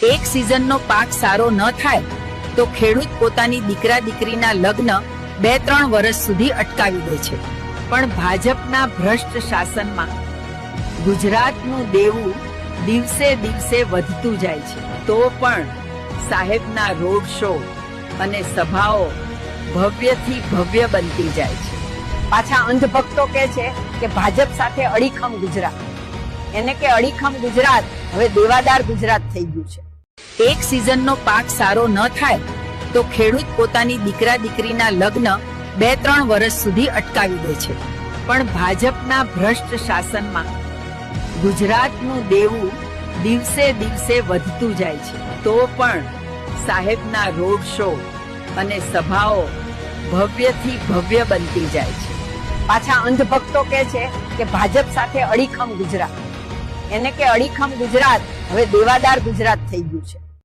એક સિઝનનો પાક સારો ન થાય તો ખેડૂત પોતાની દીકરા દીકરીના લગ્ન 2-3 વર્ષ સુધી અટકાવી દે છે. પણ ભાજપના ભ્રષ્ટ શાસનમાં ગુજરાતનું દેવું દિવસે દિવસે વધતું જાય છે. તો પણ સાહેબના રોડ શો અને સભાઓ ભવ્યથી ભવ્ય બનતી જાય છે. પાછા અંધભક્તો કહે છે કે ભાજપ સાથે અડીખમ ગુજરાત. એને કે અડીખમ ગુજરાત હવે દેવાદાર ગુજરાત થઈ ગયું છે. એક સિઝનનો પાક સારો ન થાય તો ખેડૂત પોતાની દીકરા દીકરીના લગ્ન 2-3 વર્ષ સુધી અટકાવી દે છે. પણ ભાજપના ભ્રષ્ટ શાસનમાં ગુજરાતનું દેવું દિવસે દિવસે વધતું જાય છે. તો પણ સાહેબના રોડ શો અને સભાઓ ભવ્યથી ભવ્ય બનતી જાય છે. પાછા અંધભક્તો કહે છે કે ભાજપ સાથે અડીખમ ગુજરાત. એને કે અડીખમ ગુજરાત હવે દેવાદાર ગુજરાત થઈ ગયું છે.